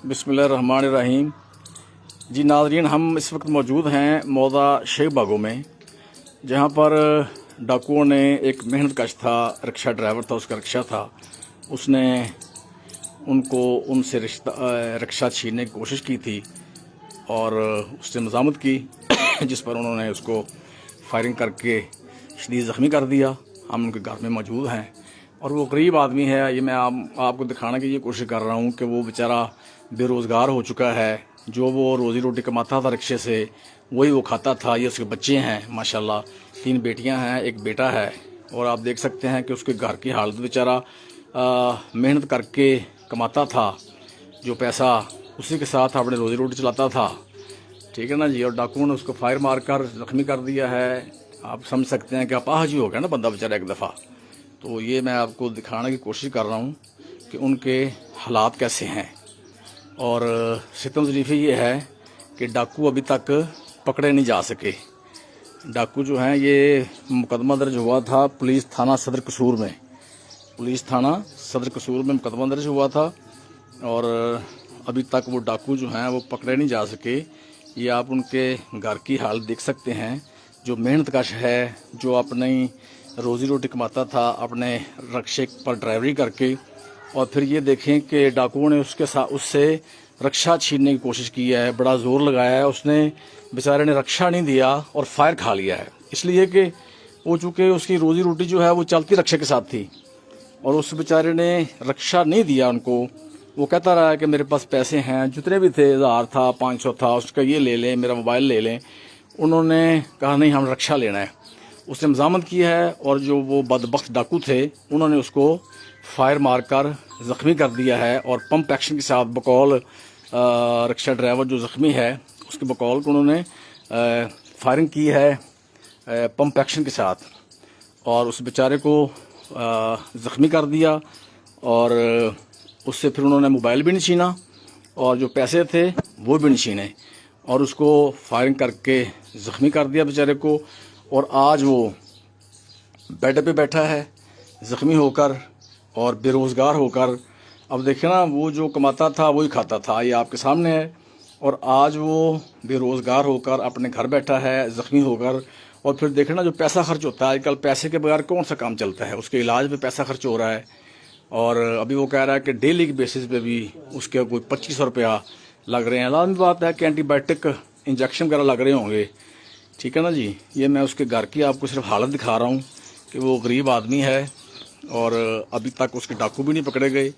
बिस्मिल्लाहिर्रहमानिर्रहीम। जी नाज़रीन, हम इस वक्त मौजूद हैं मौदा शेख बागों में, जहाँ पर डाकुओं ने एक मेहनत कश था, रिक्शा ड्राइवर था, उसका रिक्शा था, उसने उनसे रिक्शा छीनने की कोशिश की थी और उससे मज़ामत की जिस पर उन्होंने उसको फायरिंग करके शदीद ज़ख्मी कर दिया। हम उनके घर में मौजूद हैं और वो गरीब आदमी है। ये मैं आपको दिखाने की ये कोशिश कर रहा हूँ कि वो बेचारा बेरोज़गार हो चुका है। जो वो रोज़ी रोटी कमाता था रिक्शे से, वही वो खाता था। ये उसके बच्चे हैं, माशाल्लाह 3 बेटियां हैं, 1 बेटा है। और आप देख सकते हैं कि उसके घर की हालत, बेचारा मेहनत करके कमाता था, जो पैसा उसी के साथ अपने रोज़ी रोटी चलाता था, ठीक है ना जी। और डाकुओं ने उसको फायर मार कर ज़ख्मी कर दिया है। आप समझ सकते हैं कि अपाहज ही हो गया ना बंदा बेचारा एक दफ़ा। तो ये मैं आपको दिखाने की कोशिश कर रहा हूँ कि उनके हालात कैसे हैं। और सितम ज़रीफ़ी ये है कि डाकू अभी तक पकड़े नहीं जा सके। डाकू जो हैं, ये मुकदमा दर्ज हुआ था पुलिस थाना सदर कसूर में। पुलिस थाना सदर कसूर में मुकदमा दर्ज हुआ था और अभी तक वो डाकू जो हैं वो पकड़े नहीं जा सके। ये आप उनके घर की हालत देख सकते हैं। जो मेहनत कश है, जो अपनी रोज़ी रोटी कमाता था अपने रिक्शे पर ड्राइवरी करके, और फिर ये देखें कि डाकुओं ने उससे रक्षा छीनने की कोशिश की है, बड़ा ज़ोर लगाया है। उसने बेचारे ने रक्षा नहीं दिया और फायर खा लिया है, इसलिए कि वो चूँकि उसकी रोज़ी रोटी जो है वो चलती रक्षे के साथ थी और उस बेचारे ने रक्षा नहीं दिया उनको। वो कहता रहा है कि मेरे पास पैसे हैं, जितने भी थे, 1000 था, 500 था, उसका ये ले लें, मेरा मोबाइल ले लें। उन्होंने कहा नहीं, हम रक्षा लेना है। उसने मज़ामत की है और जो वो बदबख्त डाकू थे उन्होंने उसको फायर मारकर ज़ख्मी कर दिया है। और पंप एक्शन के साथ बकौल रिक्शा ड्राइवर जो ज़ख्मी है उसके बकौल को उन्होंने फायरिंग की है पंप एक्शन के साथ और उस बेचारे को ज़ख्मी कर दिया। और उससे फिर उन्होंने मोबाइल भी नहीं छीना और जो पैसे थे वो भी नहीं छीने और उसको फायरिंग करके ज़ख्मी कर दिया बेचारे को। और आज वो बेड पे बैठा है ज़ख्मी होकर और बेरोज़गार होकर। अब देखिए ना, वो जो कमाता था वही खाता था, ये आपके सामने है। और आज वो बेरोज़गार होकर अपने घर बैठा है ज़ख्मी होकर। और फिर देखना, जो पैसा खर्च होता है आजकल, पैसे के बगैर कौन सा काम चलता है। उसके इलाज पे पैसा खर्च हो रहा है और अभी वो कह रहा है कि डेली की बेसिस पे भी उसके कोई 2500 रुपया लग रहे हैं। लाजमी बात है कि एंटीबायोटिक इंजेक्शन वगैरह लग रहे होंगे, ठीक है ना जी। ये मैं उसके घर की आपको सिर्फ हालत दिखा रहा हूँ कि वो गरीब आदमी है और अभी तक उसके डाकू भी नहीं पकड़े गए।